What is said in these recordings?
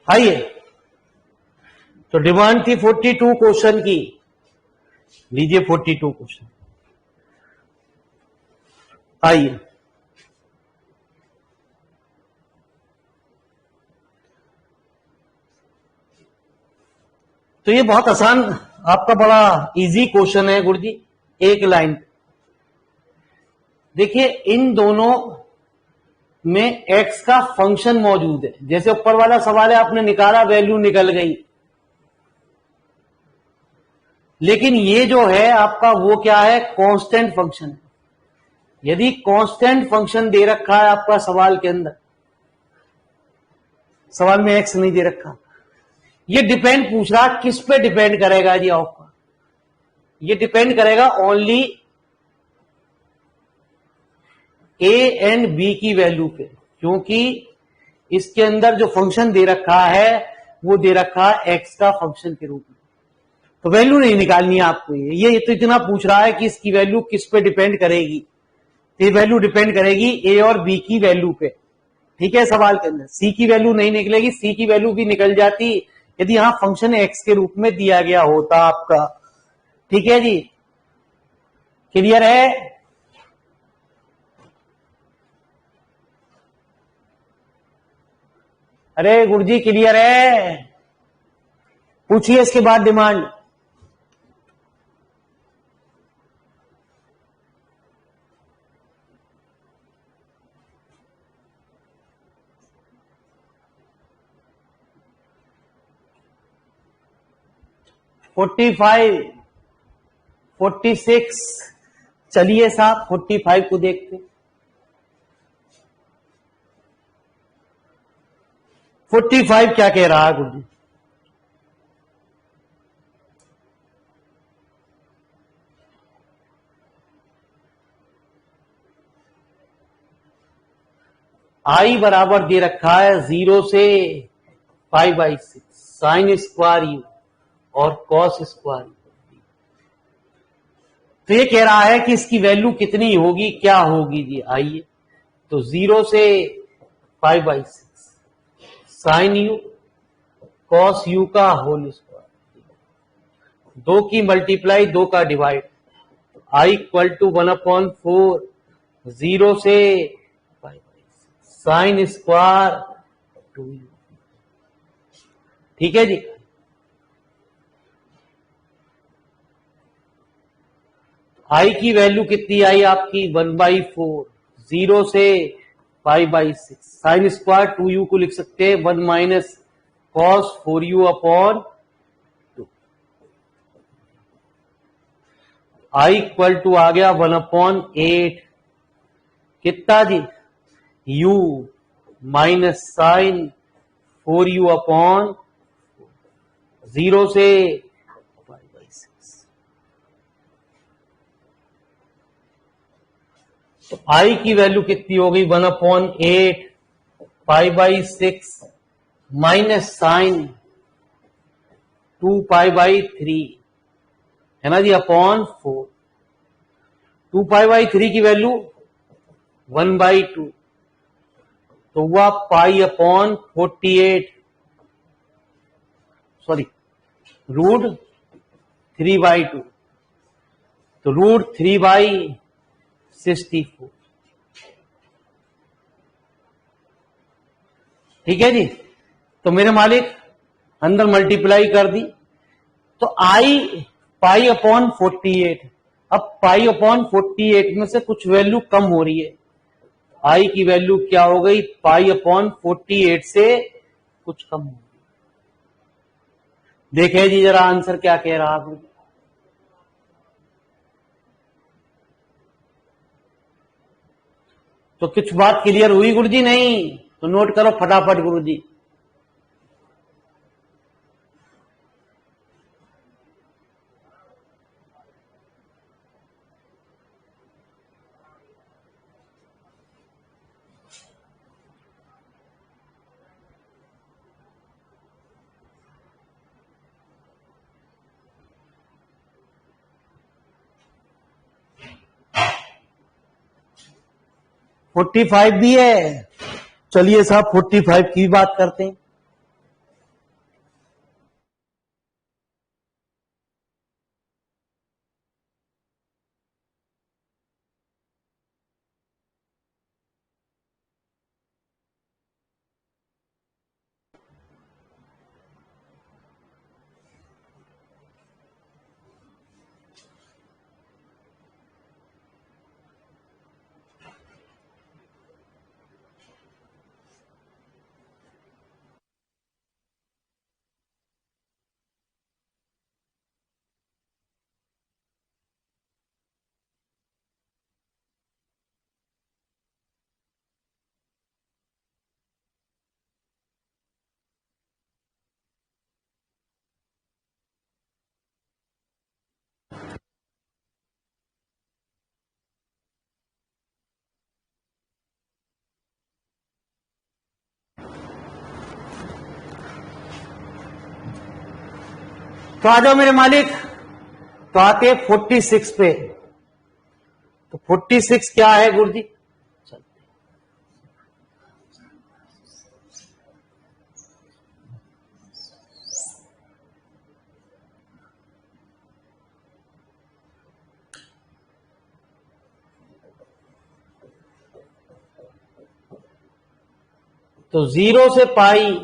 आइए, तो डिमांड थी 42 क्वेश्चन की, लीजिए 42 क्वेश्चन। आइए, तो ये बहुत आसान, आपका बड़ा इजी क्वेश्चन है गुरुजी, एक लाइन। देखिए इन दोनों में x का फंक्शन मौजूद है, जैसे ऊपर वाला सवाल है आपने निकाला, वैल्यू निकल गई, लेकिन ये जो है आपका वो क्या है, कांस्टेंट फंक्शन है। यदि कांस्टेंट फंक्शन दे रखा है आपका सवाल के अंदर, सवाल में x नहीं दे रखा, ये डिपेंड पूछ रहा किस पे डिपेंड करेगा जी आपका, ये डिपेंड करेगा ओनली a एंड b की वैल्यू पे, क्योंकि इसके अंदर जो फंक्शन दे रखा है वो दे रखा है x का फंक्शन के रूप में, तो वैल्यू नहीं निकालनी है आपको। ये तो इतना पूछ रहा है कि इसकी वैल्यू किस पे डिपेंड करेगी, तो ये वैल्यू डिपेंड करेगी a और b की वैल्यू पे, ठीक है। सवाल के अंदर c की वैल्यू नहीं निकलेगी, c की वैल्यू भी निकल जाती यदि यहां फंक्शन x के रूप में दिया गया होता आपका, ठीक है जी, क्लियर है। अरे गुरुजी क्लियर है, पूछिए इसके बाद डिमांड। फोर्टी 46, चलिए साहब 45 को देखते। 45 क्या कह रहा है गुरुजी, आई बराबर दे रखा है 0 से 5/6 साइन स्क्वायर यू और कॉस स्क्वायर। तो ये कह रहा है कि इसकी वैल्यू कितनी होगी, क्या होगी जी, आइए, तो 0 से 5/6 साइन यू कॉस यू का होल स्क्वायर, 2 की मल्टीप्लाई 2 का डिवाइड, आई इक्वल टू 1/4 0 से 5/6 साइन स्क्वायर 2u, ठीक है जी। आई की वैल्यू कितनी आई आपकी 1/4 0 से 5/6 साइन स्क्वायर 2u को लिख सकते हैं 1 minus cos 4u upon 2, I equal to आ गया 1/8 कितना जी, u minus sine 4u upon 0 से 5/6। तो आई की वैल्यू कितनी हो गई 1/8 5/6 माइनस साइन 2π/3 है ना जी अपॉन 4, 2π/3 की वैल्यू 1/2, तो हुआ π/48, सॉरी रूट 3/2, तो रूट 3/64, ठीक है जी। तो मेरे मालिक अंदर मल्टीप्लाई कर दी, तो आई π/48, अब π/48 में से कुछ वैल्यू कम हो रही है, आई की वैल्यू क्या हो गई π/48 से कुछ कम हो गई। देखें जी जरा आंसर क्या कह रहा है, तो कुछ बात क्लियर हुई गुरुजी, नहीं तो नोट करो फटाफट गुरुजी। फोर्टी 45 भी है, चलिए साहब 45 की बात करते हैं। तो आ जाओ मेरे मालिक। तो आते 46 पे। तो 46 क्या है गुरुजी? तो 0 से पाई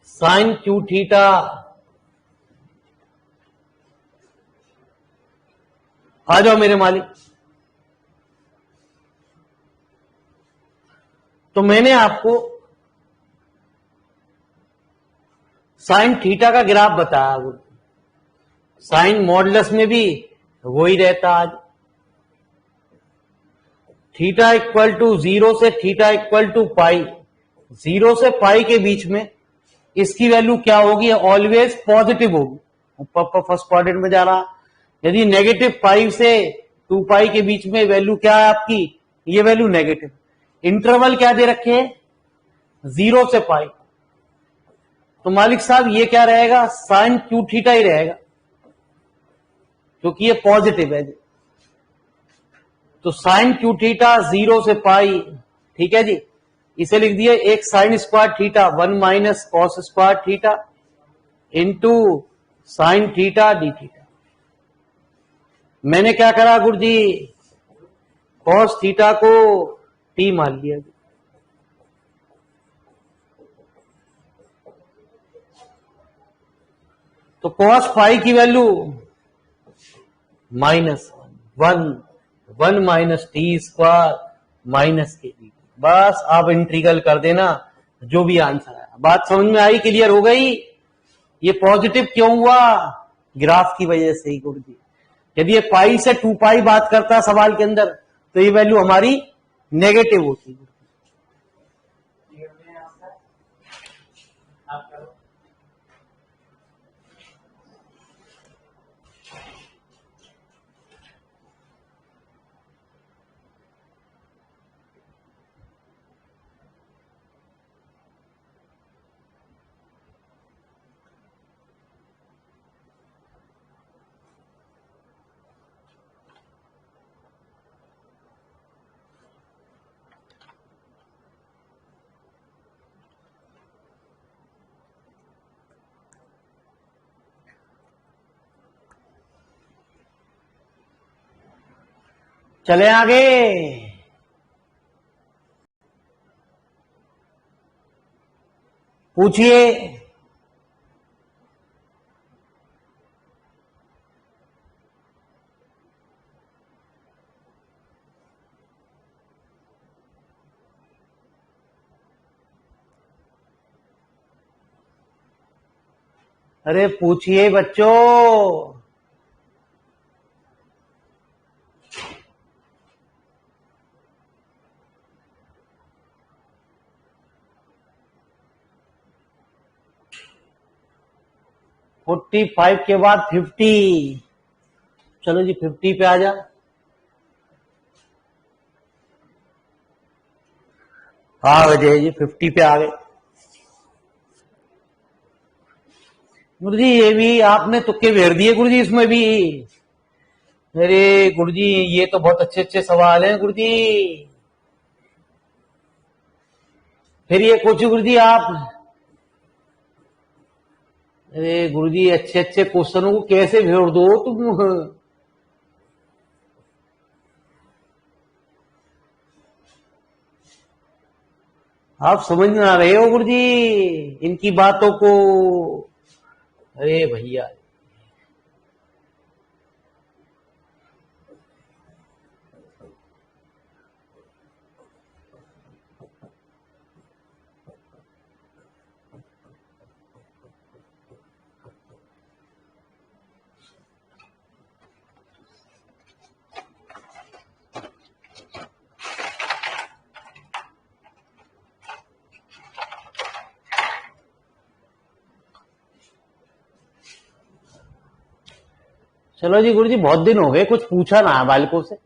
साइन क्यू थीटा आ जाओ मेरे मालिक। तो मैंने आपको साइन थीटा का ग्राफ बताया। साइन मॉडुलस में भी वही रहता आज। थीटा इक्वल टू 0 से थीटा इक्वल टू पाई, 0 से पाई के बीच में इसकी वैल्यू क्या होगी? ऑलवेज पॉजिटिव होगी। ऊपर फर्स्ट क्वाड्रेंट में जा रहा। यदि नेगेटिव पाई से 2 पाई के बीच में वैल्यू क्या है आपकी? ये वैल्यू नेगेटिव। इंटरवल क्या दे रखे हैं? 0 से पाई। तो मालिक साहब ये क्या रहेगा? साइन क्यू थीटा ही रहेगा, क्योंकि ये पॉजिटिव है। तो साइन क्यू थीटा 0 से पाई, ठीक है जी। इसे लिख दिए एक sine square theta 1 minus cos square theta into sine theta D theta. मैंने क्या करा गुरुजी? कॉस थीटा को टी मान लिया। तो कॉस फाई की value -1 1 minus T square minus के डी। बस आप इंटीग्रल कर देना, जो भी आंसर आया। बात समझ में आई? क्लियर हो गई? ये पॉजिटिव क्यों हुआ? ग्राफ की वजह से ही गुरुजी। यदि ये पाई से 2 पाई बात करता सवाल के अंदर, तो ये वैल्यू हमारी नेगेटिव होती। चले आगे। पूछिए। अरे पूछिए बच्चों। फोर्टी 45 के बाद 50। चलो जी 50 पे आ जा। हाँ अजय जी 50 पे आ गए। गुरुजी ये भी आपने तुक्के भेड़ दिए गुरुजी इसमें भी। अरे गुरुजी ये तो बहुत अच्छे अच्छे सवाल हैं गुरुजी। फिर ये कुछ गुरुजी आप, अरे गुरुजी अच्छे अच्छे क्वेश्चनों को कैसे भेड़ दो तुम? आप समझ ना रहे हो गुरुजी इनकी बातों को। अरे भैया चलो जी गुरुजी बहुत दिन हो गए, कुछ पूछा ना है बालकों से।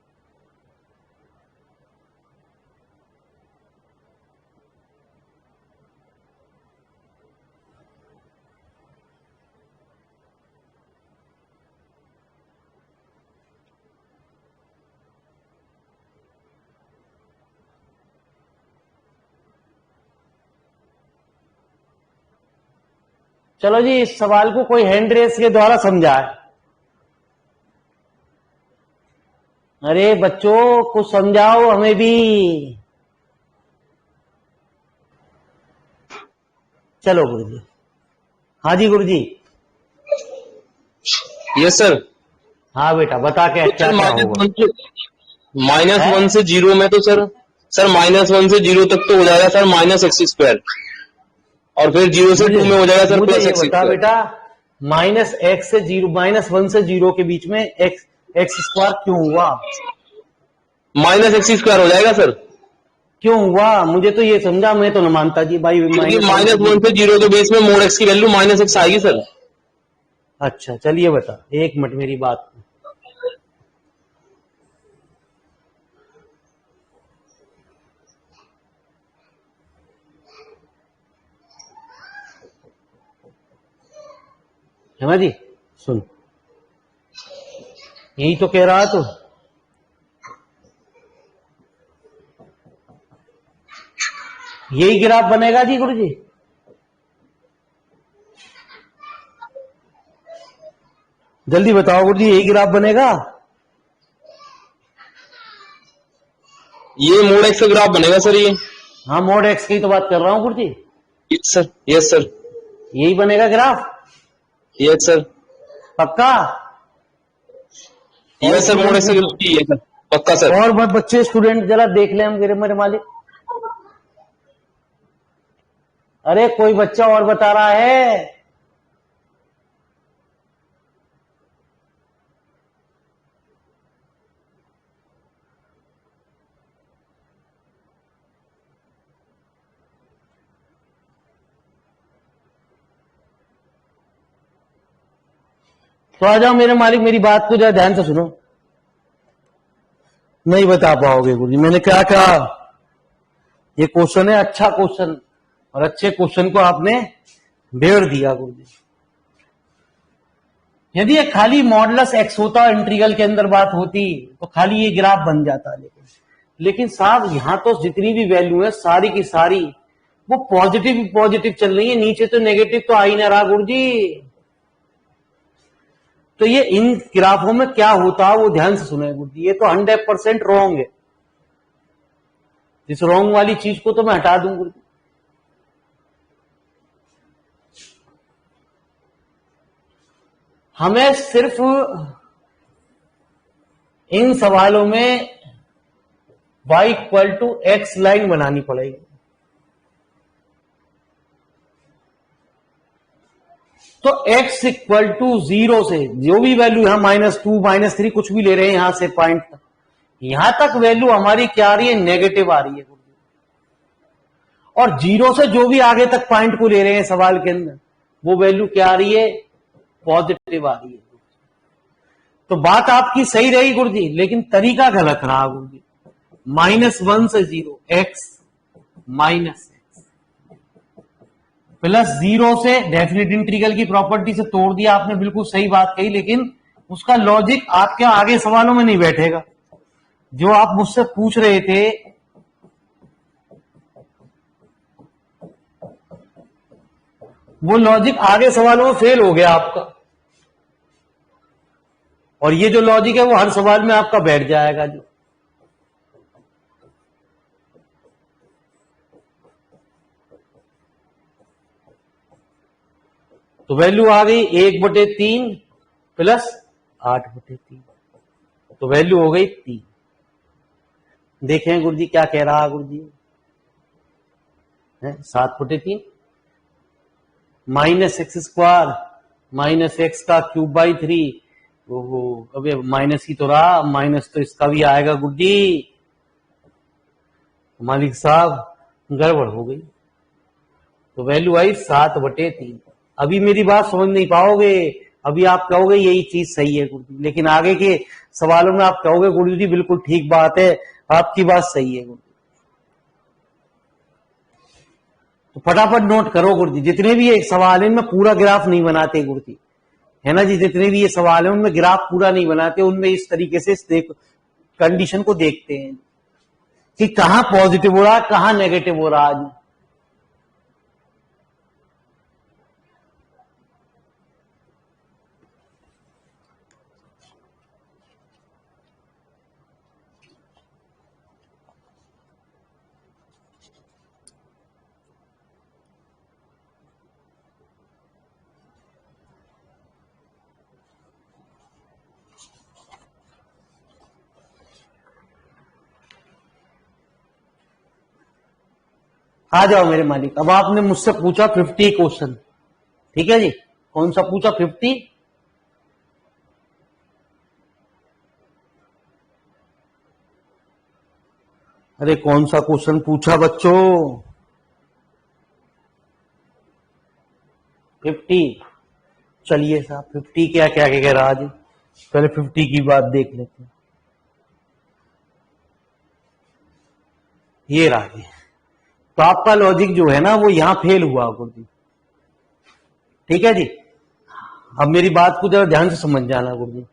चलो जी, इस सवाल को कोई हैंड रेस के द्वारा समझाए। अरे बच्चों, कुछ समझाओ हमें भी। चलो गुरुजी। हाँ जी गुरुजी। Yes sir. हाँ बेटा, बता के तो क्या सर क्या होगा। माइनस है? 1 से 0 में तो सर -1 से 0 तक तो हो जाएगा सर -x², और फिर 0 से 2 में हो जाएगा सर मुझे ये +x²। बता बेटा, -1 से 0 के बीच में x² क्यों हुआ? -x² हो जाएगा सर, क्यों हुआ? मुझे तो ये समझा, मैं तो न मानता जी भाई क्योंकि -1 से 0। -1 से 0 के बीच में मोड x की वैल्यू -x आएगी सर। अच्छा चलिए बता, एक मिनट मेरी बात। है ना जी, सुन, यही तो कह रहा तो। यही ग्राफ बनेगा जी गुरुजी? जल्दी बताओ गुरुजी, यही ग्राफ बनेगा? ये मोड x का ग्राफ बनेगा सर ये। हाँ, मोड एक्स की तो बात कर रहा हूँ गुरुजी। यस सर, यस सर, यही बनेगा ग्राफ? यस सर, पक्का? यस सर, मोड x का ग्राफ ये सर, पक्का सर। और बच्चे स्टूडेंट जरा देख ले, हम मेरे मालिक। अरे कोई बच्चा और बता रहा है? तो आ जाओ मेरे मालिक, मेरी बात को जरा ध्यान से सुनो। नहीं बता पाओगे गुरुजी, मैंने क्या कहा? ये क्वेश्चन है अच्छा क्वेश्चन, और अच्छे क्वेश्चन को आपने बेड़ दिया गुरुजी। यदि ये खाली मॉडुलस एक्स होता और इंटीग्रल के अंदर बात होती तो खाली ये ग्राफ बन जाता, लेकिन साहब यहां तो जितनी भी वैल्यू है सारी की सारी वो पॉजिटिव चल रही है, नीचे तो नेगेटिव तो आ ही ना रहा गुरुजी। तो ये इन ग्राफों में क्या होता वो ध्यान से सुने गुरुजी, ये तो 100% रॉन्ग है। इस रॉन्ग वाली चीज को तो मैं हटा दूं गुरुजी। हमें सिर्फ इन सवालों में y = x लाइन बनानी पड़ेगी। तो x = 0 से जो भी वैल्यू यहां -2 -3 कुछ भी ले रहे हैं यहां से पॉइंट तक, यहां तक वैल्यू हमारी क्या आ रही है? नेगेटिव आ रही है। और 0 से जो भी आगे तक पॉइंट को ले रहे हैं सवाल के अंदर, वो वैल्यू क्या आ रही है? पॉजिटिव आ रही है। तो बात आपकी सही रही गुरुजी, लेकिन तरीका गलत रहा गुरुजी। -1 से 0 x +0 से डेफिनेट इंटीग्रल की प्रॉपर्टी से तोड़ दिया आपने, बिल्कुल सही बात कही, लेकिन उसका लॉजिक आपके आगे सवालों में नहीं बैठेगा। जो आप मुझसे पूछ रहे थे वो लॉजिक आगे सवालों में फेल हो गया आपका, और ये जो लॉजिक है वो हर सवाल में आपका बैठ जाएगा जी। तो वैल्यू आ गई 1/3 + 8/3, तो वैल्यू हो गई 3। देखें गुरुजी क्या कह रहा है गुरुजी, 7/3 -x² -x³ 3। ओहो, अबे माइनस ही तो रहा, माइनस तो इसका भी आएगा गुरुजी। मालिक साहब गड़बड़ हो गई, तो वैल्यू आई 7/3। अभी मेरी बात समझ नहीं पाओगे, अभी आप कहोगे यही चीज सही है गुरुजी, लेकिन आगे के सवालों में आप कहोगे गुरुजी बिल्कुल ठीक बात है, आपकी बात सही है गुरुजी। तो फटाफट नोट करो गुरुजी, जितने भी ये सवाल है इनमें पूरा ग्राफ नहीं बनाते गुरुजी, है ना जी। जितने भी ये सवाल है उनमें ग्राफ पूरा नहीं बनाते, उनमें इस तरीके से कंडीशन को देखते हैं कि कहां पॉजिटिव हो रहा, कहां नेगेटिव हो रहा। आ जाओ मेरे मालिक। अब आपने मुझसे पूछा 50 क्वेश्चन, ठीक है जी। कौन सा पूछा? 50। अरे कौन सा क्वेश्चन पूछा बच्चों? 50। चलिए साहब 50 क्या क्या कह रहा आज, पहले 50 की बात देख लेते हैं। ये रहा जी। तो आपका लॉजिक जो है ना वो यहां फेल हुआ गुरुजी, ठीक है जी। अब मेरी बात को जरा ध्यान से समझ जाना गुरुजी।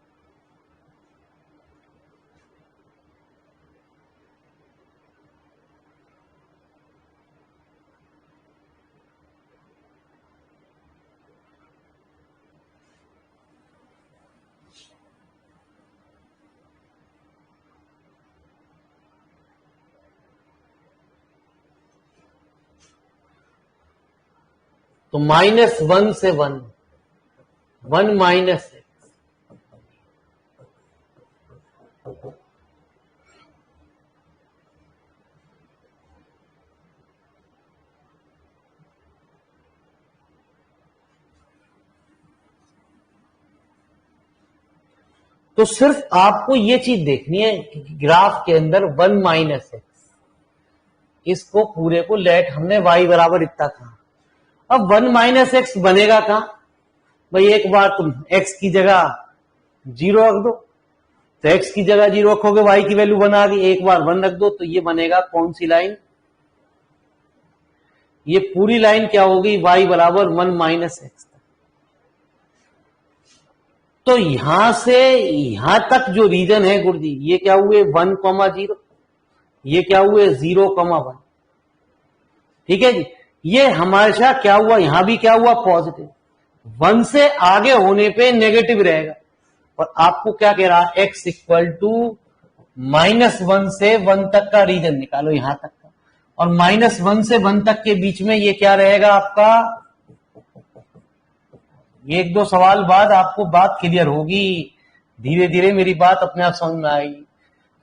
तो -1 से 1, 1 माइनस एक्स, तो सिर्फ आपको ये चीज देखनी है कि ग्राफ के अंदर 1 माइनस एक्स, इसको पूरे को लेट हमने y बराबर इतना कहा। अब 1 माइनस एक्स बनेगा कहां भाई? एक बार तुम x की जगह 0 रख दो, तो x की जगह 0 रखोगे y की वैल्यू 1 आ गई। एक बार 1 रख दो तो ये बनेगा कौन सी लाइन? ये पूरी लाइन क्या होगी? y बराबर 1 माइनस एक्स। तो यहां से यहां तक जो रीजन है गुरुजी, ये क्या हुए? 1,0, ये क्या हुए? 0,1, ठीक है जी। ये हमेशा क्या हुआ? यहां भी क्या हुआ? पॉजिटिव। 1 से आगे होने पे नेगेटिव रहेगा। और आपको क्या कह रहा? x इक्वल टू -1 से 1 तक का रीजन निकालो, यहां तक का। और -1 से 1 तक के बीच में ये क्या रहेगा आपका? ये 1-2 सवाल बाद आपको बात क्लियर होगी, धीरे धीरे मेरी बात अपने आप समझ में आएगी।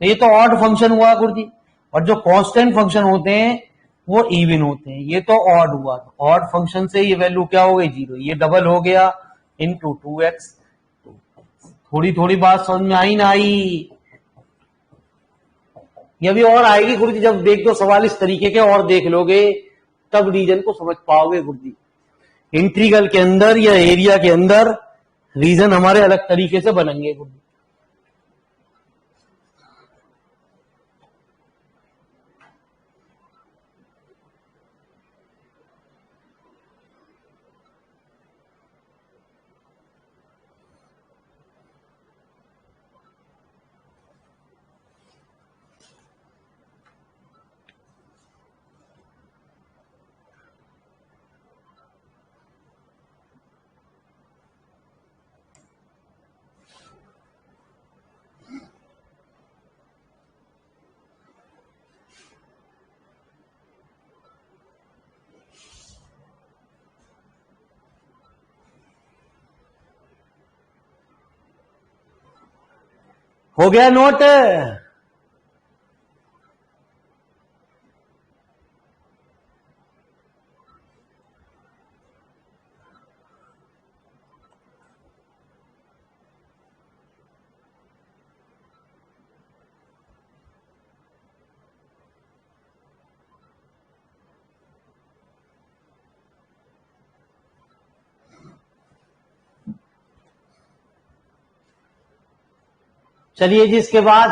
तो ये तो ऑड फंक्शन हुआ गुरुजी, और जो कांस्टेंट फंक्शन होते हैं वो इवन होते हैं। ये तो ऑड हुआ, ऑड फंक्शन से ये वैल्यू क्या हो गई? 0। ये डबल हो गया इंटू 2x। थोड़ी थोड़ी बात समझ में आई ना आई? ये अभी और आएगी गुरुजी, जब देख दो सवाल इस तरीके के और देख लोगे तब रीजन को समझ पाओगे गुरुजी। इंटीग्रल के अंदर या एरिया के अंदर रीजन हमारे अलग तरीके से बनेंगे गुरुजी। हो गया नोट? चलिए जी, इसके बाद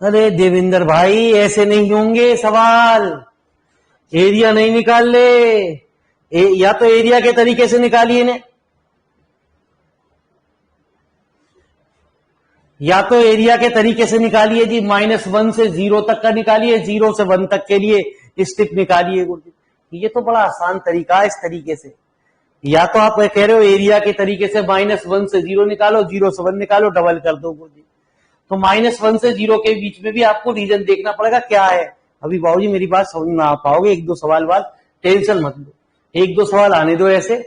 अरे देवेंद्र भाई ऐसे नहीं होंगे सवाल, एरिया नहीं निकाल ले। या तो एरिया के तरीके से निकालिए ने, या तो एरिया के तरीके से निकालिए जी। -1 से 0 तक का निकालिए, 0 से 1 तक के लिए स्टिप निकालिए गुरुजी। ये तो बड़ा आसान तरीका है इस तरीके से। या तो आप कह रहे हो एरिया के तरीके से -1 से 0 निकालो, 0 से 1 निकालो, डबल कर दो गुरुजी। तो -1 से 0 के बीच में भी आपको रीजन देखना पड़ेगा क्या है। अभी बाबूजी मेरी बात समझ में आ पाओगे, 1-2 सवाल बाद टेंशन मत लो, 1-2 सवाल आने दो ऐसे,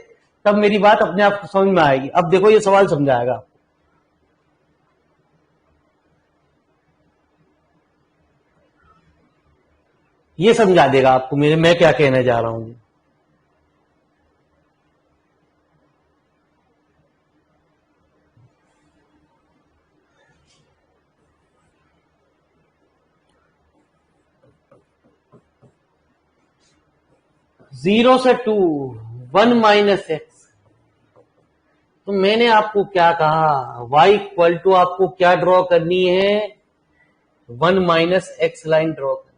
तब मेरी बात अपने आप समझ में आएगी। अब देखो ये सवाल समझाएगा आपको। ये समझा देगा आपको मैं क्या कहने जा रहा हूं। जीरो से 2 1 माइनस एक्स। तो मैंने आपको क्या कहा, y इक्वल टू आपको क्या ड्रॉ करनी है, 1 माइनस एक्स लाइन ड्रॉ करनी है।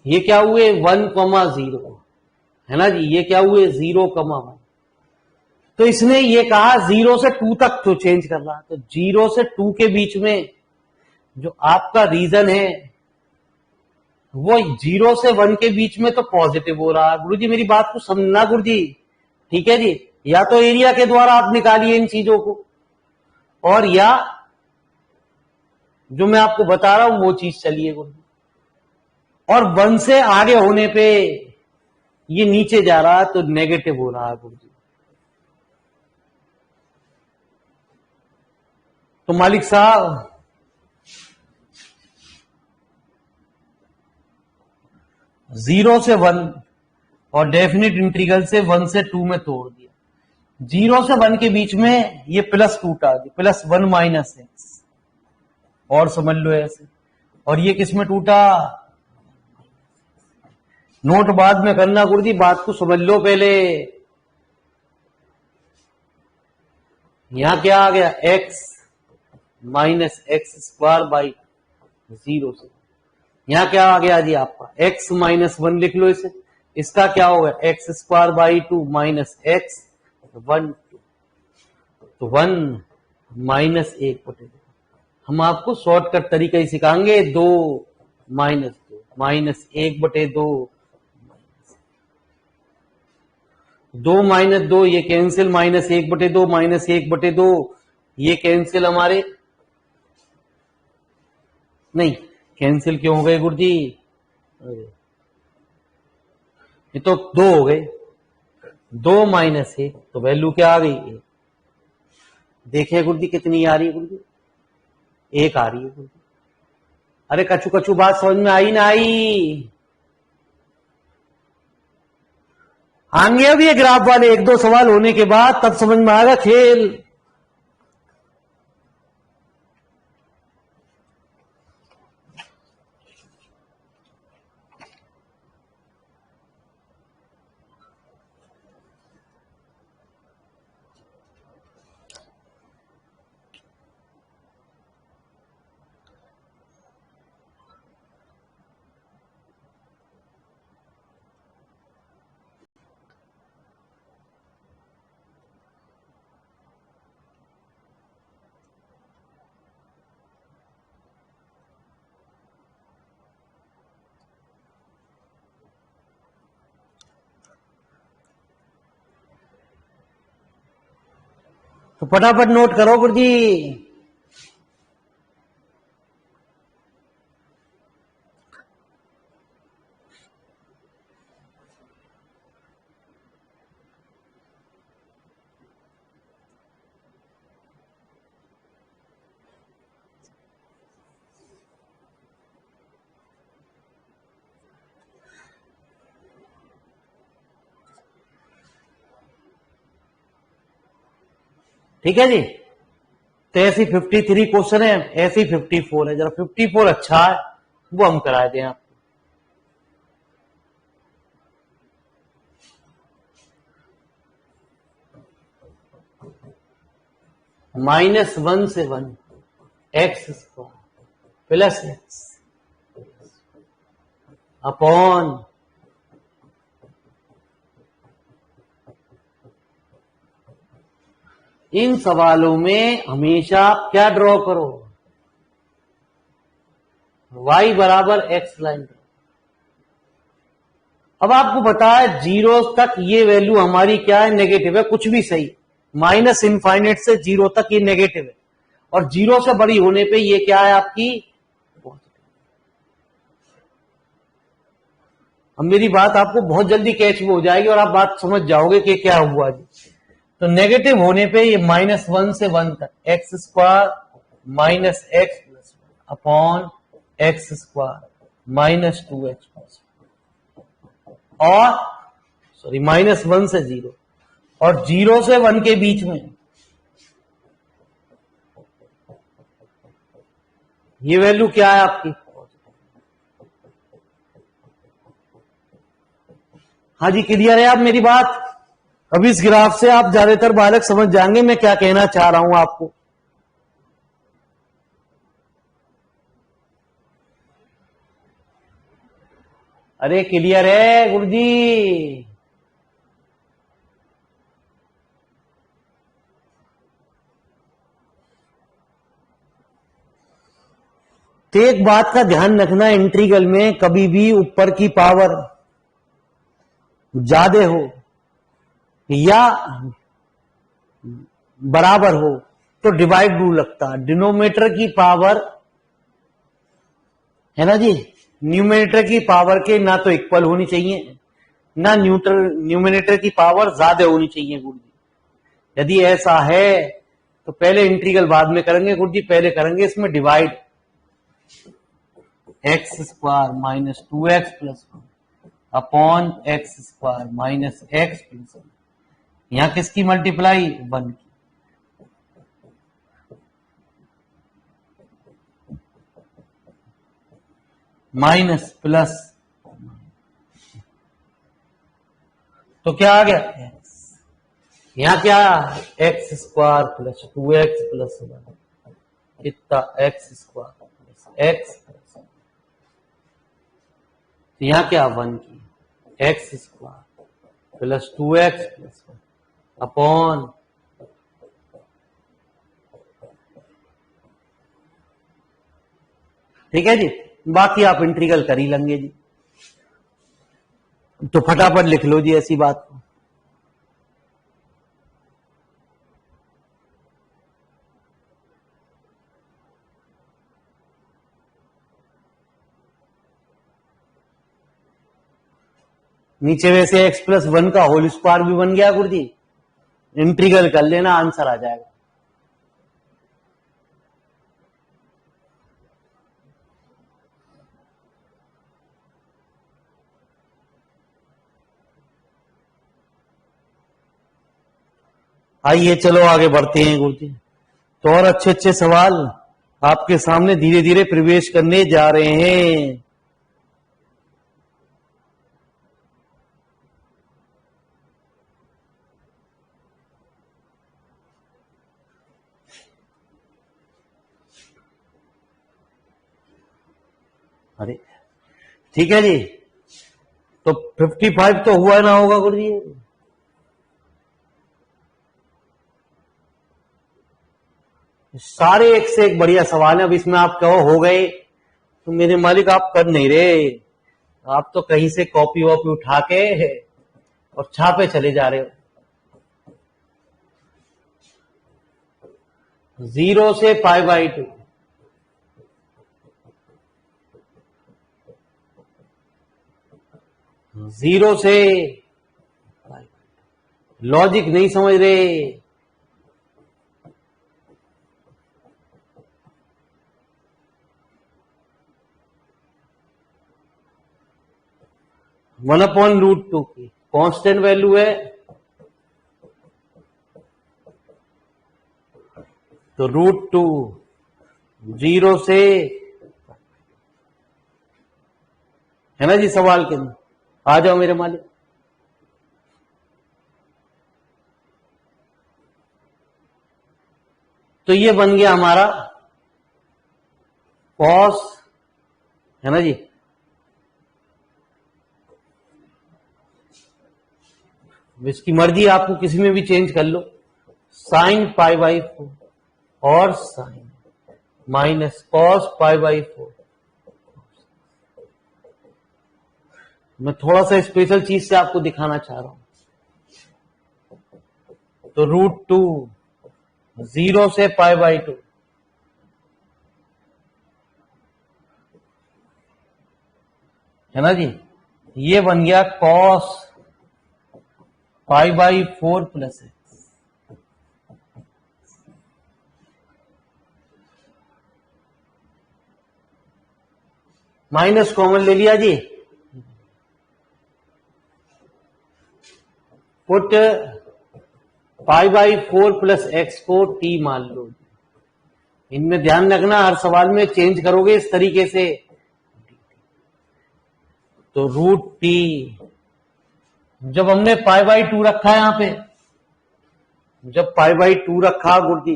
ये क्या हुए 1,0 है ना जी, ये क्या हुए 0,1। तो इसने ये कहा 0 से 2 तक तो चेंज कर रहा, तो 0 से 2 के बीच में जो आपका रीजन है वो 0 से 1 के बीच में तो पॉजिटिव हो रहा है। गुरुजी मेरी बात को समझना गुरुजी, ठीक है जी। या तो एरिया के द्वारा आप निकालिए इन चीजों को, और या जो मैं आपको बता रहा हूं वो चीज चलिए गुरुजी। और 1 से आगे होने पे ये नीचे जा रहा है तो नेगेटिव हो रहा है गुरुजी। तो मालिक साहब 0 से 1 और डेफिनेट इंटीग्रल से 1 से 2 में तोड़ दिया। 0 से 1 के बीच में ये प्लस टूटा, प्लस 1 माइनस एक्स, और समझ लो ऐसे। और ये किस में टूटा, नोट बाद में करना गुरुजी, बात को समझ लो पहले। यहां क्या आ गया, x minus x square by 0 से। यहां क्या आ गया जी आपका, x माइनस 1 लिख लो इसे। इसका क्या होगा, x square by 2 minus x 1 तो 1 माइनस 1/2। हम आपको शॉर्टकट तरीका ही सिखाएंगे, 2 माइनस 2 माइनस 1/2 2 माइनस 2 ये कैंसिल, माइनस 1/2 माइनस 1/2 ये कैंसिल हमारे नहीं, कैंसिल क्यों हो गए गुरुजी, ये तो 2 हो गए, 2 माइनस 1 तो वैल्यू क्या आ गई, 1। देखिए गुरुजी कितनी आ रही है गुरुजी, 1 आ रही है गुरुजी। अरे कछु कछु बात समझ में आई ना आई, आएंगे अब ये ग्राफ वाले 1-2 सवाल होने के बाद तब समझ में आएगा खेल। तो फटाफट नोट करो गुरुजी। ठीक है जी, तो ऐसी 53 क्वेश्चन है, ऐसी 54 है। जरा 54 अच्छा है वो हम करा दें आप। -1 से 1 X square plus X upon इन सवालों में हमेशा आप क्या ड्रॉ करो, y बराबर एक्स लाइन। अब आपको पता है 0 तक ये वैल्यू हमारी क्या है, नेगेटिव है, कुछ भी सही। माइनस इनफाइनेट से 0 तक ये नेगेटिव है, और 0 से बड़ी होने पे ये क्या है आपकी पॉजिटिव। अब मेरी बात आपको बहुत जल्दी कैच हो जाएगी और आप बात समझ जाओगे कि क्या हुआ जी। तो नेगेटिव होने पे ये -1 से 1 तक x square minus x plus upon x square -2x plus और सॉरी -1 से 0 और 0 से 1 के बीच में ये वैल्यू क्या है आपकी? हाँ जी, क्लियर है आप मेरी बात? अब इस ग्राफ से आप ज्यादातर बालक समझ जाएंगे मैं क्या कहना चाह रहा हूं आपको। अरे क्लियर है गुरुजी? तो एक बात का ध्यान रखना, इंटीग्रल में कभी भी ऊपर की पावर ज्यादा हो या बराबर हो तो डिवाइड रूल लगता है। डिनोमिनेटर की पावर है ना जी, न्यूमिनेटर की पावर के ना तो इक्वल होनी चाहिए ना न्यूमिनेटर की पावर ज्यादा होनी चाहिए गुरु जी। यदि ऐसा है तो पहले इंटीग्रल बाद में करेंगे गुरु जी, पहले करेंगे इसमें divide x square -2x plus upon x square minus x plus यहां किसकी मल्टीप्लाई 1 की। माइनस प्लस तो क्या आ गया एक्स, यहां क्या x square plus 2x plus 1 कितना x square plus x plus तो यहां क्या 1 की x square plus 2x plus 1 upon ठीक है जी। बाकी आप इंटीग्रल कर ही लेंगे जी, तो फटाफट लिख लो जी ऐसी बात को। नीचे वैसे एक्स प्लस 1 का होल स्क्वायर भी बन गया गुरु जी, इंटीग्रल कर लेना आंसर आ जाएगा। आइए चलो आगे बढ़ते हैं गुरु जी, तो और अच्छे अच्छे सवाल आपके सामने धीरे धीरे प्रवेश करने जा रहे हैं। अरे ठीक है जी, तो 55 तो हुआ ना होगा गुरु जी? सारे एक से एक बढ़िया सवाल है। अब इसमें आप कहो हो गए तो मेरे मालिक आप कर नहीं रहे, आप तो कहीं से कॉपी वॉपी उठा के और छापे चले जा रहे हो। 0 से π/2 0 से लॉजिक नहीं समझ रहे। (1/√2 की कांस्टेंट वैल्यू है तो √2 0 से है ना जी सवाल के अंदर। आ जाओ मेरे मालिक। तो ये बन गया हमारा कॉस है ना जी, इसकी मर्जी आपको किसी में भी चेंज कर लो, sin π/4 और साइन माइनस कॉस π/4। मैं थोड़ा सा स्पेशल चीज से आपको दिखाना चाह रहा हूं। तो √2 0 से π/2 है ना जी, ये बन गया cos π/4 plus X. Minus common ले लिया जी, पुट π/4 प्लस एक्स को t मान लो। इनमें ध्यान रखना, हर सवाल में चेंज करोगे इस तरीके से, तो √t। जब हमने π/2 रखा है यहां पे, जब π/2 रखा गुरुजी,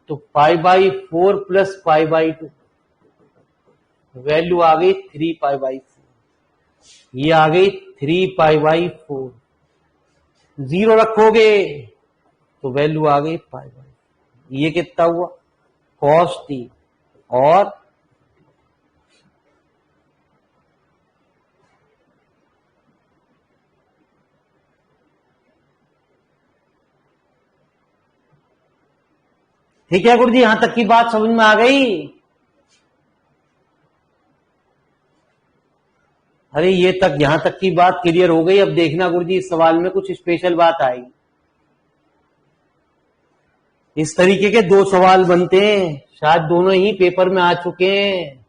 तो π/4 प्लस π/2 वैल्यू आ गई 3π/4। ये आ गई 3π/4। 0 रखोगे तो वैल्यू आ गई π/4। ये कितना हुआ cos t, और ठीक है गुरुजी, यहां तक की बात समझ में आ गई? अरे ये तक, यहां तक की बात क्लियर हो गई। अब देखना गुरुजी, इस सवाल में कुछ स्पेशल बात आएगी। इस तरीके के 2 सवाल बनते हैं, शायद दोनों ही पेपर में आ चुके हैं।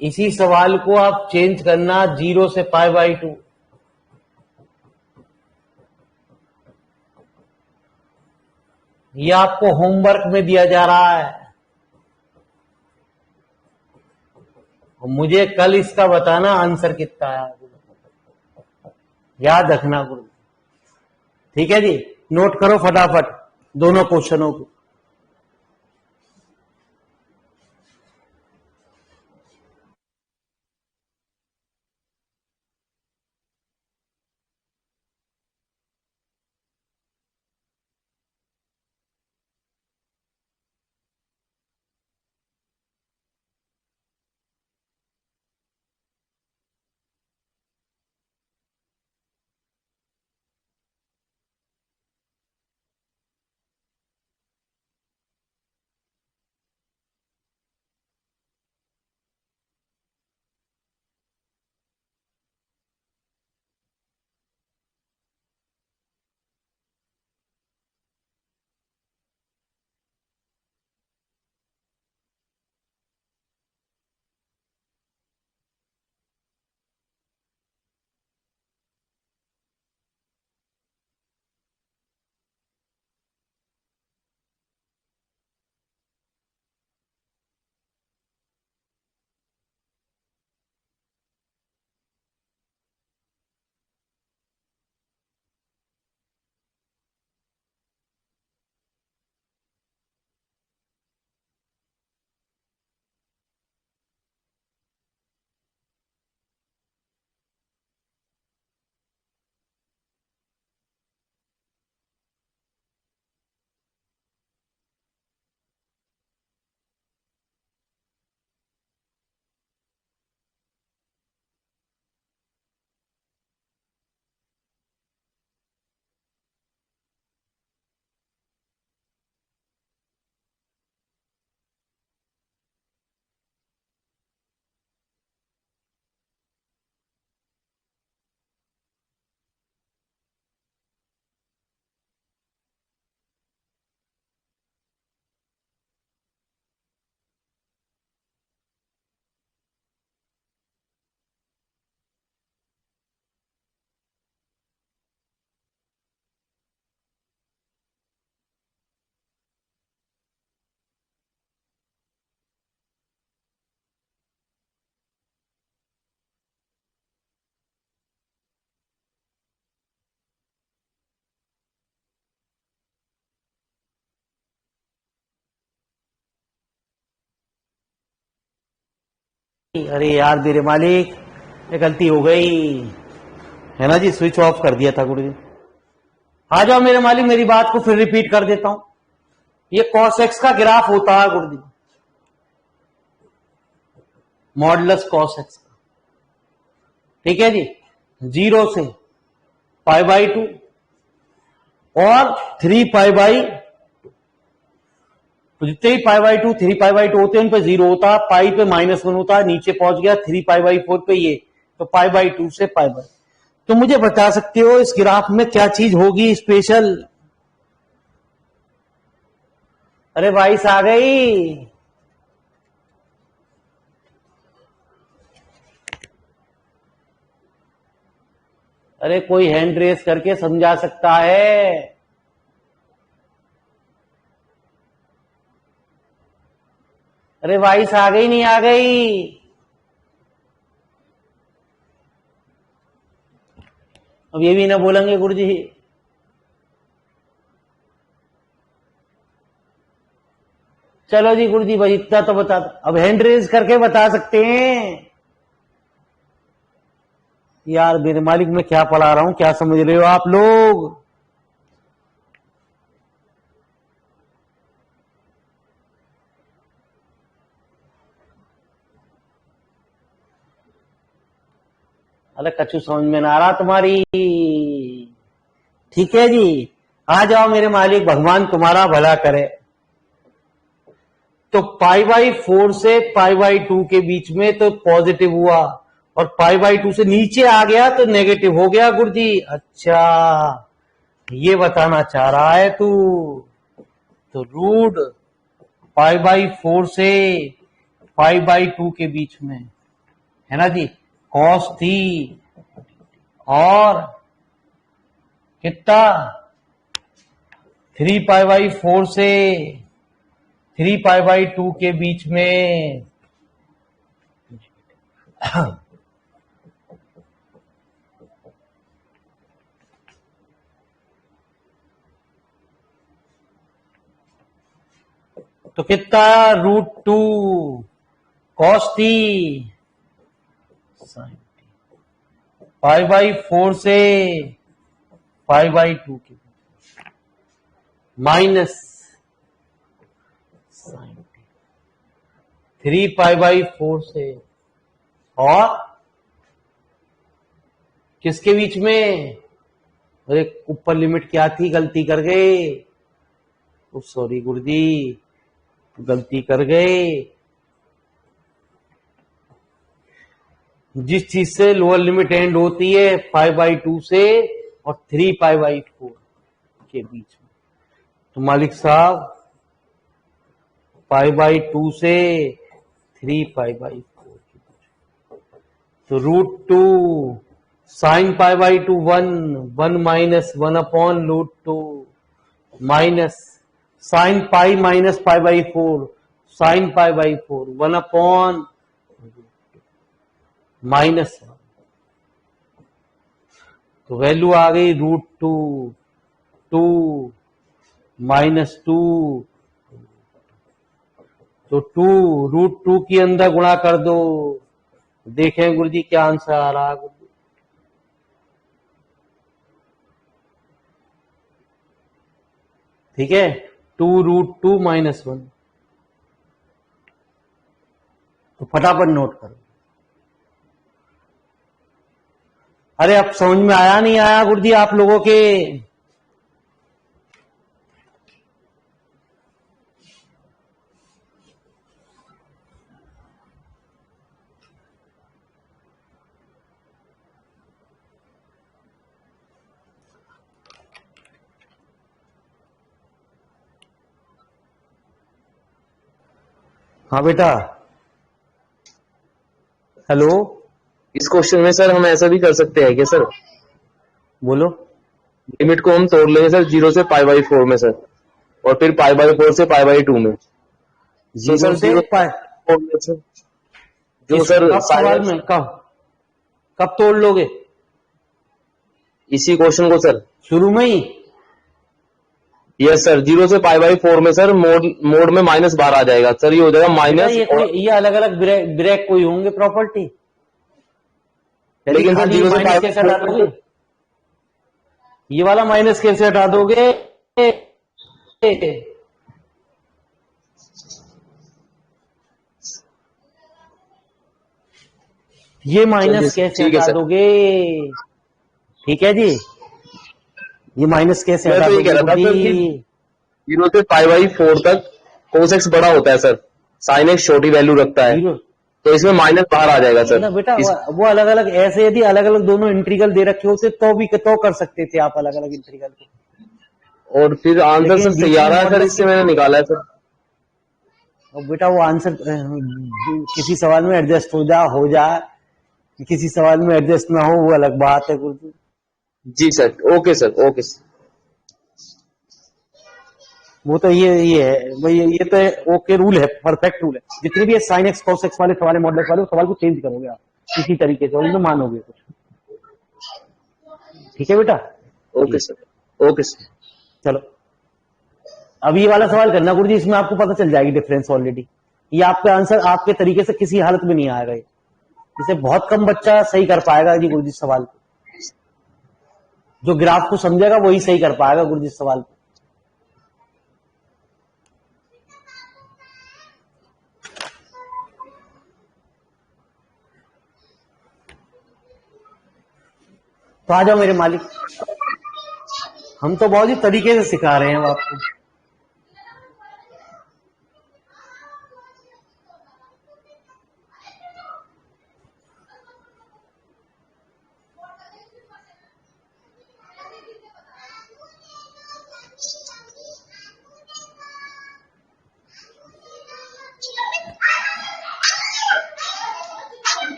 इसी सवाल को आप चेंज करना 0 से π/2। ये आपको होमवर्क में दिया जा रहा है, और मुझे कल इसका बताना आंसर कितना है, याद रखना गुरु। ठीक है जी, नोट करो फटाफट दोनों क्वेश्चनों को। अरे यार मेरे मालिक, ये गलती हो गई है ना जी, स्विच ऑफ कर दिया था गुरु जी। आ जाओ मेरे मालिक, मेरी बात को फिर रिपीट कर देता हूं। ये cos x का ग्राफ होता है गुरु जी, मॉडुलस cos x का। ठीक है जी, 0 से π/2 और 3π/2। तो जितने ही π/2 3π/2 होते हैं उन पे 0 होता, पाई पे -1 होता, नीचे पहुंच गया 3π/4 पे ये, तो π/2 से π/, तो मुझे बता सकते हो इस ग्राफ में क्या चीज होगी स्पेशल? अरे वाइस आ गई। अरे कोई हैंड रेस करके समझा सकता है? अरे वाइस आ गई नहीं आ गई? अब ये भी ना बोलेंगे गुरुजी। चलो जी गुरुजी भाई इतना तो बता दो, अब हैंड रेज करके बता सकते हैं। यार मेरे मालिक मैं क्या पढ़ा रहा हूं, क्या समझ रहे हो आप लोग? अरे कछु समझ में ना आ रहा तुम्हारी। ठीक है जी, आ जाओ मेरे मालिक, भगवान तुम्हारा भला करे। तो π/4 से π/2 के बीच में तो पॉजिटिव हुआ, और π/2 से नीचे आ गया तो नेगेटिव हो गया गुरुजी। अच्छा ये बताना चाह रहा है तू। तो रूट π/4 से π/2 के बीच में है ना जी, cos थी और कितना 3π/4 से 3π/2 के बीच में तो कितना √2 cos थी π/4 से π/2 के माइनस 3π/4 से और किसके बीच में? अरे ऊपर लिमिट क्या थी, गलती कर गए। सॉरी गुरुजी गलती कर गए। जिस चीज से लोअर लिमिट एंड होती है π/2 से और 3π/4 के बीच में, तो मालिक साहब π/2 से 3π/4 के बीच, तो √2 sin π/2 1 minus 1/√2 minus sin pi minus π/4 sin π/4 1/√2 minus 1, तो वैल्यू आ गई √2 2 -2, तो 2 √2 के अंदर गुणा कर दो, देखें गुरुजी क्या आंसर आ रहा है। ठीक है, 2 √2 -1, तो फटाफट नोट करो। अरे अब समझ में आया नहीं आया गुरुजी आप लोगों के? हाँ बेटा, हेलो। इस क्वेश्चन में सर हम ऐसा भी कर सकते हैं क्या सर? बोलो। लिमिट को हम तोड़ लेंगे सर 0 से π/4 में सर, और फिर π/4 से π/2 में। जीरो सर से 0 सर जो सर सवाल में कब तोड़ लोगे? इसी क्वेश्चन को सर शुरू में ही? यस सर, 0 से π/4 में सर मोड में -12 आ जाएगा सर, ये हो जाएगा माइनस। ये अलग अलग ब्रेक कोई होंगे प्रॉपर्टी, लेकिन सर 0 से माइनस कैसे हटा दोगे? ये वाला माइनस कैसे हटा दोगे? ये माइनस कैसे हटा दोगे? ठीक है जी, ये माइनस कैसे हटा दोगे? 0 से π/4 तक cos x बड़ा होता है सर, sin x छोटी वैल्यू रखता है, जीरो तो इसमें माइनस बाहर आ जाएगा सर। ना बेटा, वो अलग अलग ऐसे, यदि अलग अलग दोनों इंटीग्रल दे रखे होते तो भी तो कर सकते थे आप अलग अलग इंटीग्रल को। और फिर आंसर लेकिन सर बीच सही आ में रहा है सर, मॉडुलस इससे मैंने निकाला है सर। और बेटा वो आंसर किसी सवाल में एडजस्ट हो जाए, किसी सवाल में एडजस्ट ना हो, वो अलग बात है गुरुजी। जी sir, okay sir, okay sir. वो तो ये है भाई, ये तो ओके रूल है, परफेक्ट रूल है। जितने भी ये साइन एक्स कॉस एक्स वाले सवाल है, मॉडुलस वाले, उस सवाल को चेंज करोगे आप इसी तरीके से और उनमें मानोगे कुछ। ठीक है बेटा ओके जी, सर, ओके सर। चलो अब ये वाला सवाल करना गुरुजी, इसमें आपको पता चल जाएगी डिफरेंस ऑलरेडी। ये आपका आंसर आपके तरीके से किसी हालत में नहीं आएगा, इसे बहुत कम बच्चा सही कर पाएगा जी गुरुजी सवाल को। जो ग्राफ को समझेगा वही सही कर पाएगा गुरुजी सवाल को। तो आ जाओ मेरे मालिक, हम तो बहुत ही तरीके से सिखा रहे हैं अब आपको।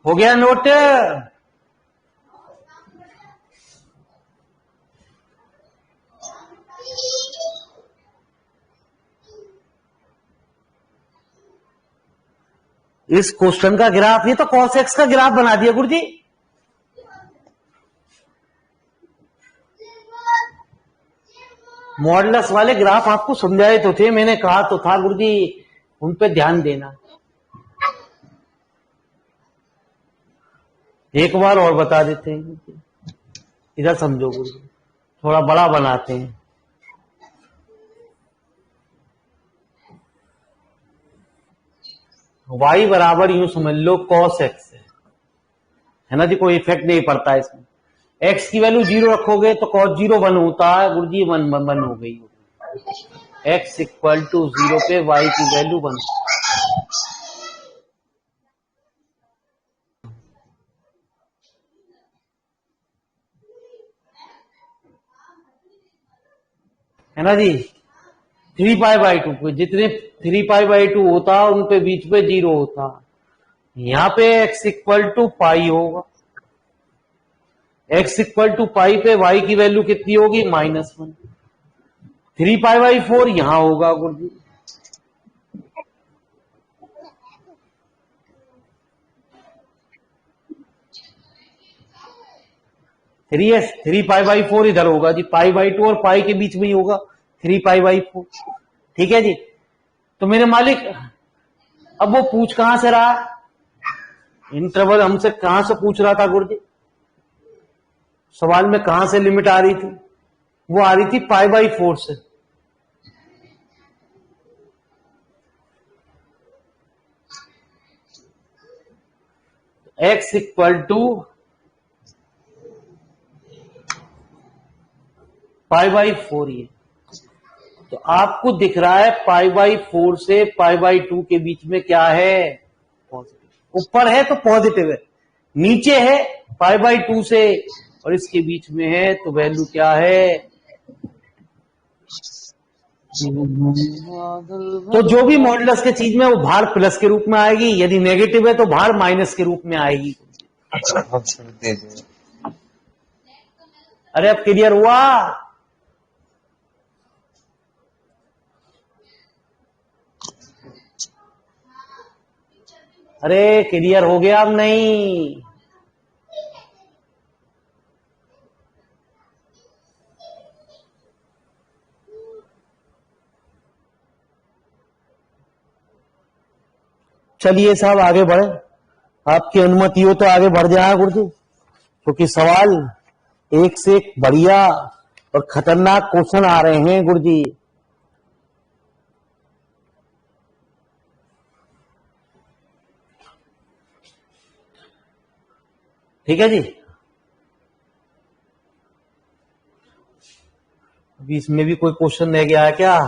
हो गया नोट? इस क्वेश्चन का ग्राफ, ये तो cos x का ग्राफ बना दिया गुरुजी। मॉडुलस वाले ग्राफ आपको समझाए तो थे, मैंने कहा तो था गुरुजी उन पे ध्यान देना। एक बार और बता देते हैं, इधर समझो गुरुजी, थोड़ा बड़ा बनाते हैं। y बराबर यूं समझ लो cos x है ना जी, कोई इफेक्ट नहीं पड़ता है इसमें। x की वैल्यू 0 रखोगे तो cos 0 1 होता है गुरुजी, 1 हो गई। x इक्वल टू 0 पे y की वैल्यू 1 है ना जी। 3π/2 जितने 3π/2 होता उन पे बीच पे 0 होता, यहां पे x इक्वल टू पाई होगा। x इक्वल टू पाई पे y की वैल्यू कितनी होगी? -1। 3π/4 यहां होगा गुरुजी। थ्री एस 3π/4 इधर होगा जी, π/2 और पाई के बीच में ही होगा 3π/4। ठीक है जी। तो मेरे मालिक अब वो पूछ कहां से रहा? इंटरवल हमसे कहां से पूछ रहा था गुरुजी? सवाल में कहां से लिमिट आ रही थी? वो आ रही थी π/4 से। x इक्वल टू π/4 ये, तो आपको दिख रहा है π/4 से π/2 के बीच में क्या है? पॉजिटिव। ऊपर है तो पॉजिटिव है, नीचे है π/2 से और इसके बीच में है तो वैल्यू क्या है? तो जो भी मॉडुलस के चीज में वो भार प्लस के रूप में आएगी, यदि नेगेटिव है तो भार माइनस के रूप में आएगी। अरे अब क्लियर हुआ? अरे क्लियर हो गया अब नहीं? चलिए साहब आगे बढ़े, आपकी अनुमति हो तो आगे बढ़ जाए गुरुजी, क्योंकि सवाल एक से एक बढ़िया और खतरनाक क्वेश्चन आ रहे हैं गुरुजी। ठीक है जी। अभी इसमें भी कोई क्वेश्चन रह गया है क्या?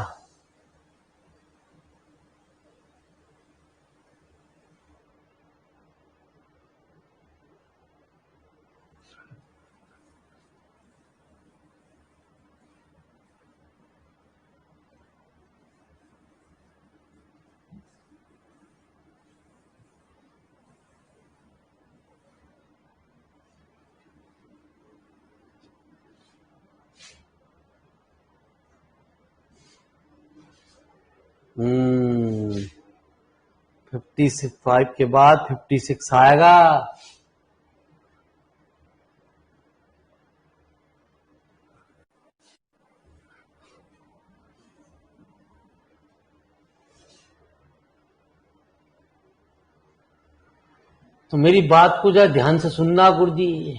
हम्म 55 के बाद 56 आएगा। तो मेरी बात को जरा ध्यान से सुनना गुरुजी,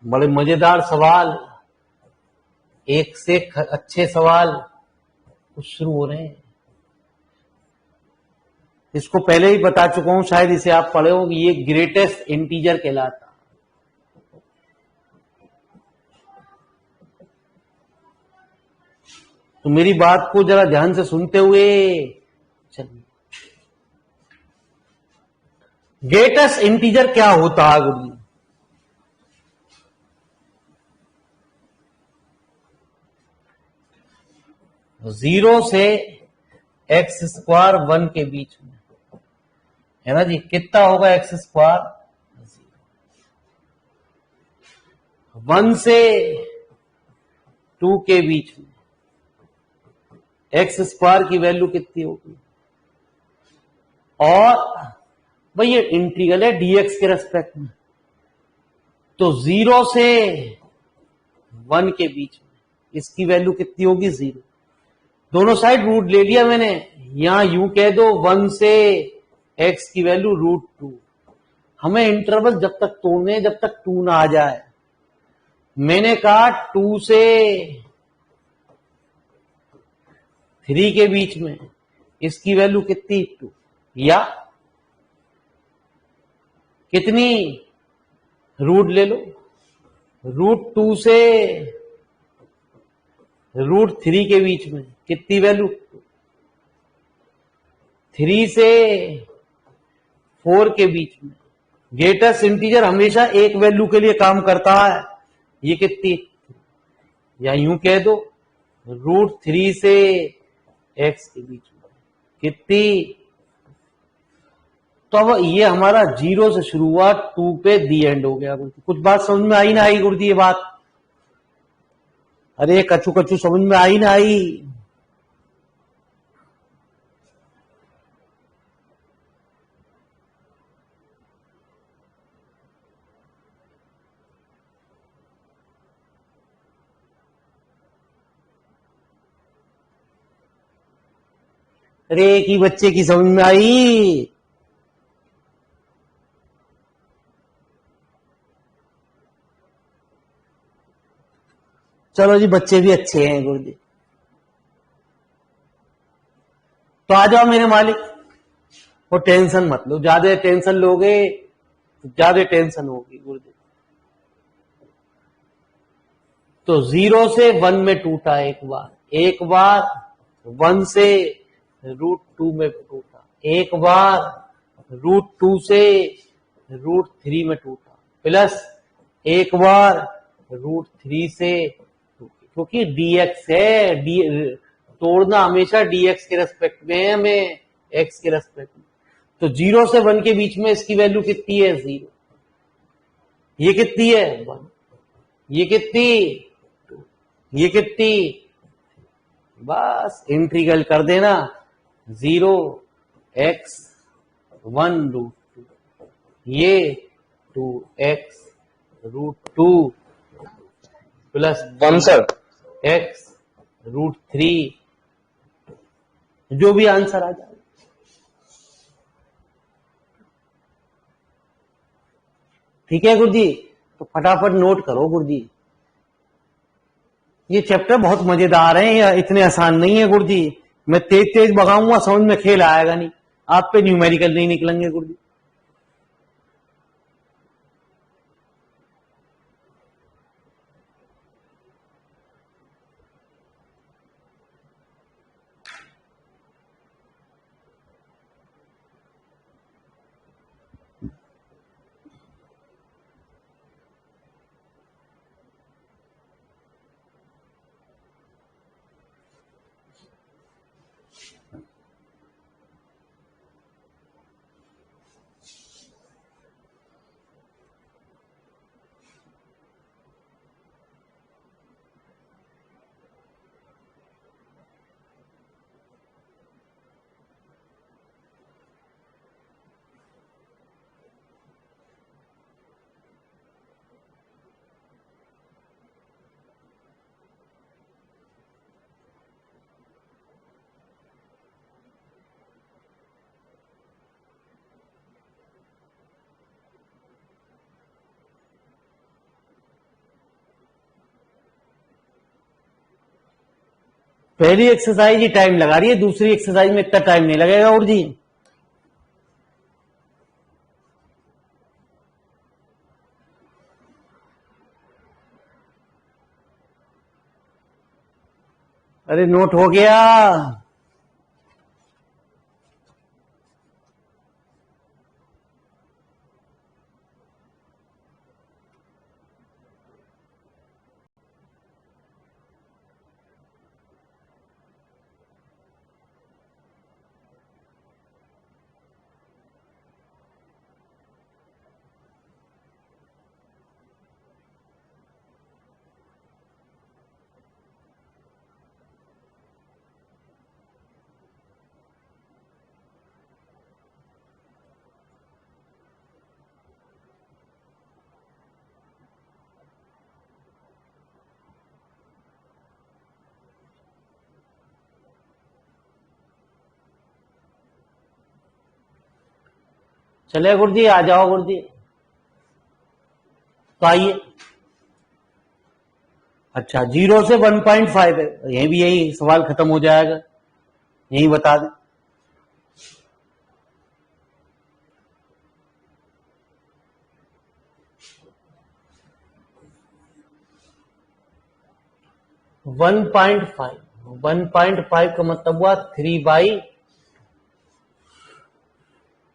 बड़े मजेदार सवाल, एक से एक अच्छे सवाल कुछ शुरू हो रहे हैं। इसको पहले ही बता चुका हूं, शायद इसे आप पढ़े हो, ये ग्रेटेस्ट इंटीजर कहलाता। तो मेरी बात को जरा ध्यान से सुनते हुए चलिए, ग्रेटेस्ट इंटीजर क्या होता है गुरुजी? जीरो से एक्स स्क्वायर 1 के बीच में है ना जी, कितना होगा एक्स स्क्वायर? 1 से 2 के बीच में एक्स स्क्वायर की वैल्यू कितनी होगी? और भाई ये इंटीग्रल है डीएक्स के रेस्पेक्ट में, तो 0 से 1 के बीच में इसकी वैल्यू कितनी होगी? 0। दोनों साइड रूट ले लिया मैंने, यहां यूं कह दो 1 से x की वैल्यू √2। हमें इंटरवल जब तक तोड़ने जब तक 2 ना आ जाए। मैंने कहा 2 से 3 के बीच में इसकी वैल्यू कितनी? 2। या कितनी? रूट ले लो, √2 से √3 के बीच में कितनी वैल्यू? 3 से 4 के बीच में। ग्रेटेस्ट इंटीजर हमेशा एक वैल्यू के लिए काम करता है, ये कितनी? या यूं कह दो √3 से x के बीच में कितनी? तो अब ये हमारा 0 से शुरू हुआ, 2 पे दी एंड हो गया। कुछ बात समझ में आई ना आई गुरुजी? ये बात, अरे कचू कचू समझ में आई ना आई? अरे एक ही बच्चे की समझ में आई। चलो जी, बच्चे भी अच्छे हैं गुरुजी। तो आ जाओ मेरे मालिक, वो टेंशन मत लो, ज्यादा टेंशन लोगे तो ज्यादा टेंशन होगी गुरुजी। तो 0 से 1 में टूटा एक बार 1 से √2 में टूटा, एक बार √2 से √3 में टूटा, प्लस एक बार √3 से, क्योंकि dx है, तोड़ना हमेशा dx के रेस्पेक्ट में है, हमें x के रेस्पेक्ट में। तो 0 से 1 के बीच में इसकी वैल्यू कितनी है? 0। ये कितनी है? 1। ये कितनी? 2। ये कितनी? बस इंटीग्रल कर देना, 0 x 1 √2, ये 2x √2 प्लस 1 सर x √3, जो भी आंसर आ जाए। ठीक है गुरुजी, तो फटाफट नोट करो गुरुजी। ये चैप्टर बहुत मजेदार है, ये इतने आसान नहीं है गुरुजी। मैं तेज तेज भगाऊंगा, समझ में खेल आएगा नहीं, आप पे न्यूमेरिकल नहीं निकलेंगे गुरुजी। पहली एक्सरसाइज ही टाइम लगा रही है, दूसरी एक्सरसाइज में इतना टाइम नहीं लगेगा और जी। अरे नोट हो गया। चले गुरुजी, आ जाओ गुरुजी, तो आइए। अच्छा, 0 से 1.5 है, यही भी यही सवाल खत्म हो जाएगा, यही बता दें। वन पॉइंट फाइव का मतलब हुआ 3/,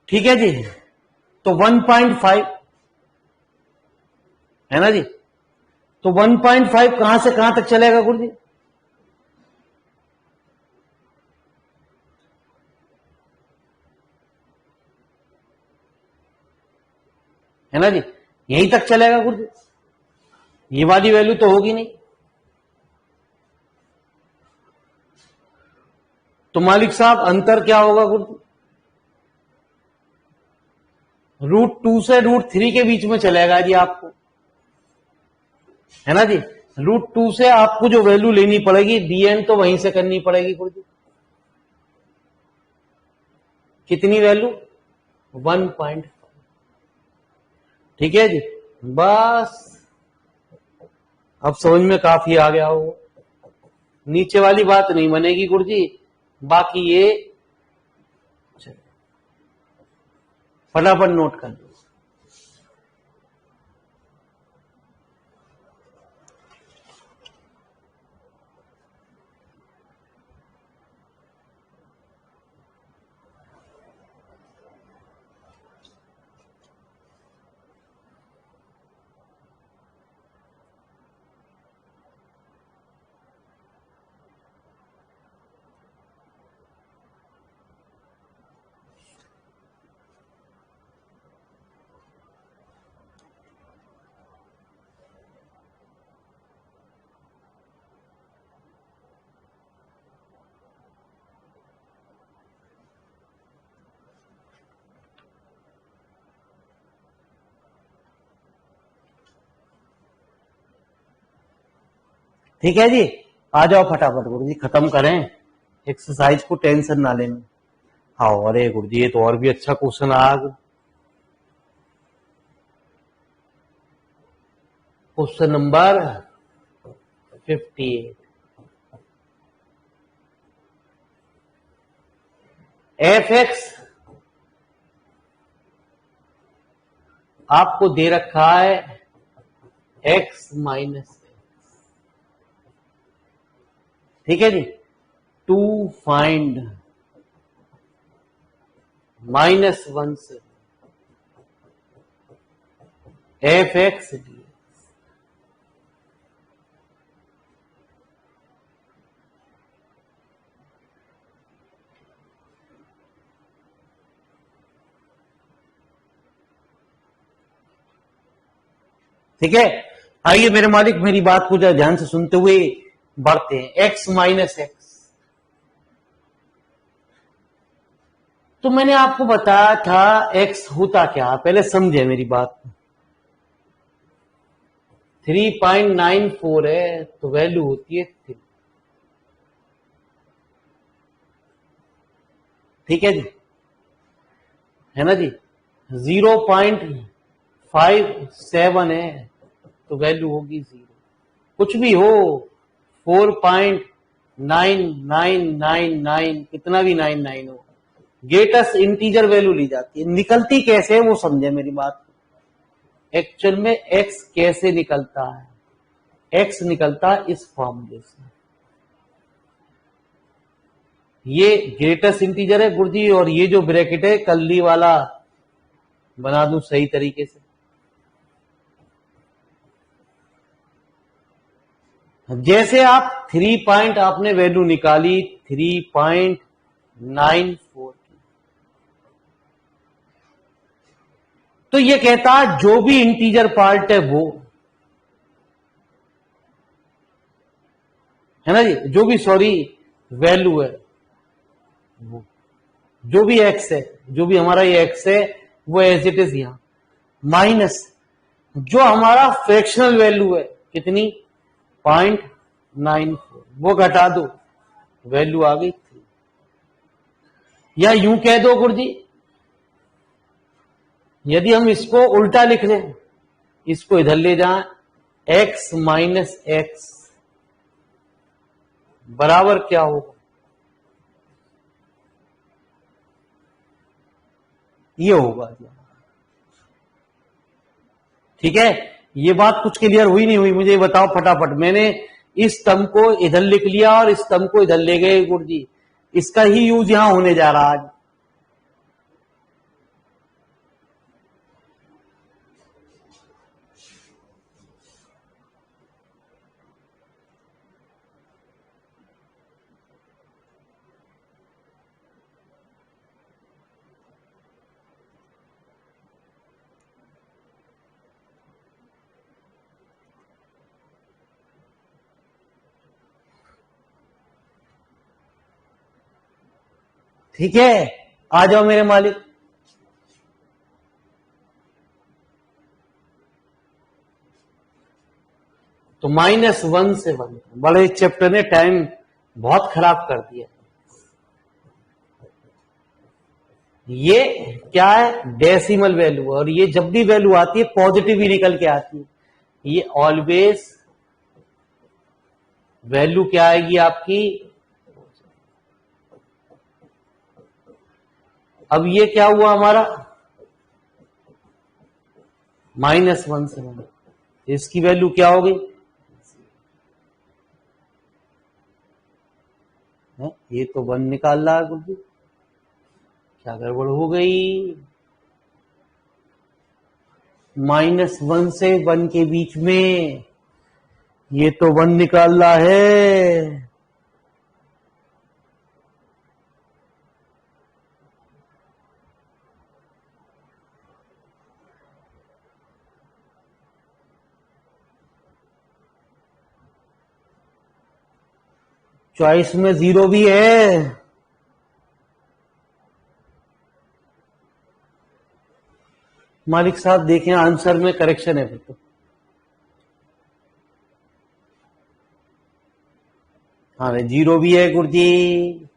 ठीक है जी। तो 1.5 है ना जी, तो 1.5 कहां से कहां तक चलेगा गुरुजी? है ना जी, यहीं तक चलेगा गुरुजी, ये वाली वैल्यू तो होगी नहीं। तो मालिक साहब अंतर क्या होगा गुरुजी? √2 से √3 के बीच में चलेगा जी आपको, है ना जी। √2 से आपको जो वैल्यू लेनी पड़ेगी dn तो वहीं से करनी पड़ेगी गुरुजी। कितनी वैल्यू? 1.5, ठीक है जी। बस अब समझ में काफी आ गया हो, नीचे वाली बात नहीं बनेगी गुरुजी, बाकी ये फटाफट नोट कर लो। ठीक है जी, आ जाओ फटाफट गुरुजी, खत्म करें एक्सरसाइज को, टेंशन ना लेना। हाँ, अरे गुरुजी ये तो और भी अच्छा क्वेश्चन आ गया। Question number 58। एफ एक्स आपको दे रखा है एक्स माइनस, ठीक है जी। टू फाइंड -1 से एफ एक्स डी। ठीक है, आइए मेरे मालिक मेरी बात को जरा ध्यान से सुनते हुए बढ़ते हैं। एक्स माइनस एक्स, तो मैंने आपको बताया था एक्स होता क्या, पहले समझे मेरी बात। 3.94 है तो वैल्यू होती है 3, ठीक है जी, है ना जी। 0.57 है तो वैल्यू होगी 0। कुछ भी हो, 4.9999, कितना भी 99 हो, ग्रेटेस्ट इंटीजर वैल्यू ली जाती है। निकलती कैसे है वो समझे मेरी बात। एक्चुअल में एक्स कैसे निकलता है, एक्स निकलता है इस फॉर्मूले से। ये ग्रेटेस्ट इंटीजर है गुरुजी, और ये जो ब्रैकेट है कल्ली वाला बना दूं सही तरीके से। जैसे आप 3 पॉइंट आपने वैल्यू निकाली 3.94 की, तो ये कहता है जो भी इंटीजर पार्ट है वो, है ना जी, जो भी सॉरी वैल्यू है वो, जो भी एक्स है, जो भी हमारा ये एक्स है वो एज इट इज यहां, माइनस जो हमारा फ्रैक्शनल वैल्यू है कितनी 0.94, वो घटा दो, वैल्यू आ गई 3। या यूं कह दो गुरुजी, यदि हम इसको उल्टा लिख लें, इसको इधर ले जाएं, एक्स माइनस एक्स बराबर क्या होगा, ये होगा। ठीक है, ये बात कुछ क्लियर हुई नहीं हुई, मुझे ये बताओ फटाफट। मैंने इस टर्म को इधर लिख लिया और इस टर्म को इधर ले गए गुरुजी, इसका ही यूज यहां होने जा रहा आज। ठीक है, आ जाओ मेरे मालिक। तो -1 से 1, बड़े चैप्टर ने टाइम बहुत खराब कर दिया। ये क्या है, डेसिमल वैल्यू, और ये जब भी वैल्यू आती है पॉजिटिव ही निकल के आती है। ये ऑलवेज वैल्यू क्या आएगी आपकी। अब ये क्या हुआ हमारा -1 से 1, इसकी वैल्यू क्या हो गई, ये तो 1 निकाल रहा है गुरुजी, क्या गड़बड़ हो गई। -1 से 1 के बीच में ये तो 1 निकाल रहा है। चॉइस में 0 भी है। मालिक साहब देखें आंसर में करेक्शन है फिर तो। हाँ 0 भी है गुरुजी।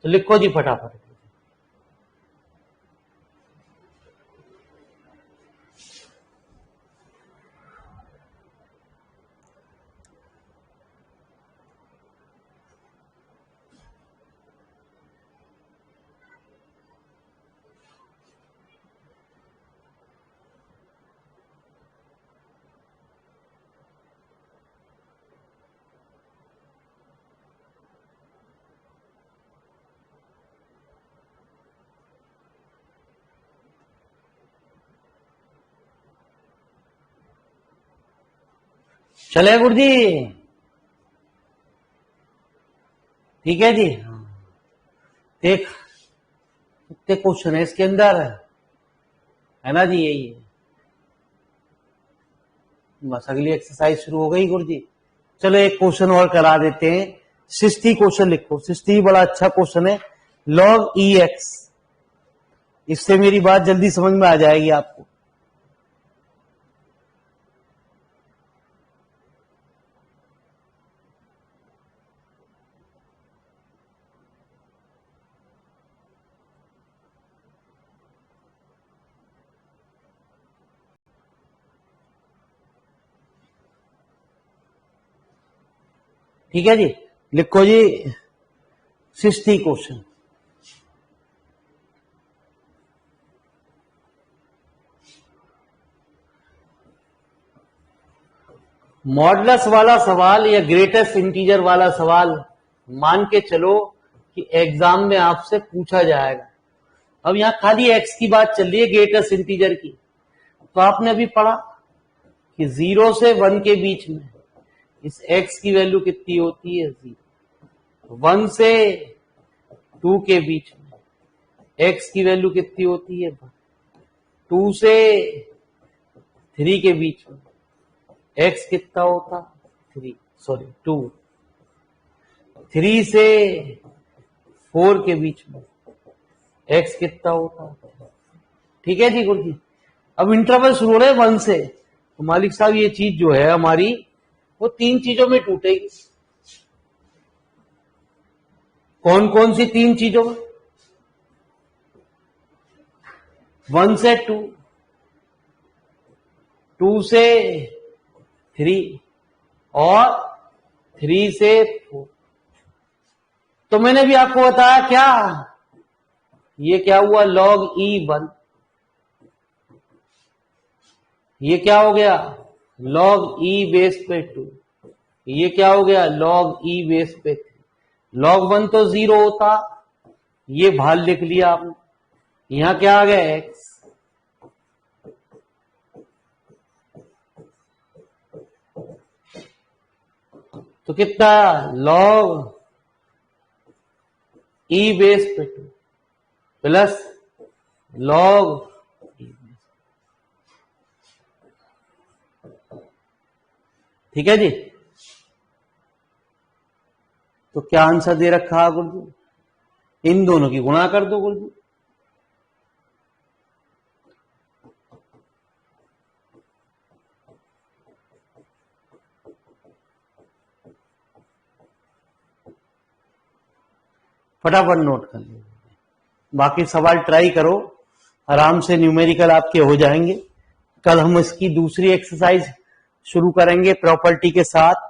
तो लिखो जी फटाफट। चले गुरु जी, ठीक है जी। देख कितने क्वेश्चन है इसके अंदर, है ना जी, यही है। बस अगली एक्सरसाइज शुरू हो गई गुरु जी। चलो एक क्वेश्चन और करा देते हैं। 60 क्वेश्चन लिखो। 60 बड़ा अच्छा क्वेश्चन है। log EX, इससे मेरी बात जल्दी समझ में आ जाएगी आपको। ठीक है जी, लिखो जी 60 क्वेश्चन। मॉडुलस वाला सवाल या ग्रेटेस्ट इंटीजर वाला सवाल मान के चलो कि एग्जाम में आपसे पूछा जाएगा। अब यहां खाली एक्स की बात चल रही है, ग्रेटेस्ट इंटीजर की। तो आपने अभी पढ़ा कि 0 से 1 के बीच में इस एक्स की वैल्यू कितनी होती है, 0। 1 से 2 के बीच में एक्स की वैल्यू कितनी होती है, 1। 2 से 3 के बीच में एक्स कितना होता, 2। 3 से 4 के बीच में एक्स कितना होता। ठीक है जी गुरु जी। अब इंटरवल शुरू हो रहे हैं 1 से, तो मालिक साहब ये चीज जो है हमारी वो 3 चीजों में टूटेगी। कौन कौन सी 3 चीजों में? 1 से 2, 2 से 3 और 3 से 4। तो मैंने भी आपको बताया क्या, ये क्या हुआ, log E1। ये क्या हो गया, log E बेस पे 2। ये क्या हो गया, log E बेस पे 3। log 1 तो 0 होता, ये भाल लिख लिया आपने। यहां क्या आ गया, x। तो कितना, log E बेस पे 2 प्लस log E। ठीक है जी। तो क्या आंसर दे रखा है गुरु जी, इन दोनों की गुणा कर दो गुरु जी। फटाफट नोट कर लीजिए, बाकी सवाल ट्राई करो, आराम से न्यूमेरिकल आपके हो जाएंगे। कल हम इसकी दूसरी एक्सरसाइज शुरू करेंगे प्रॉपर्टी के साथ।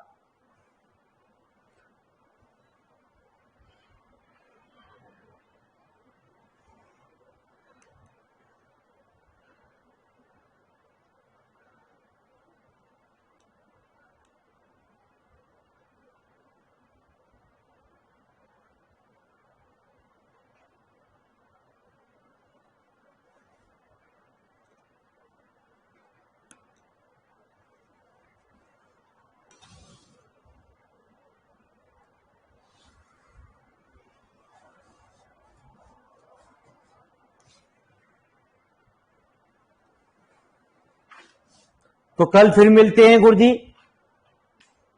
तो कल फिर मिलते हैं गुरु जी।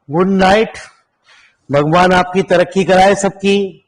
गुड नाइट, भगवान आपकी तरक्की कराए सबकी।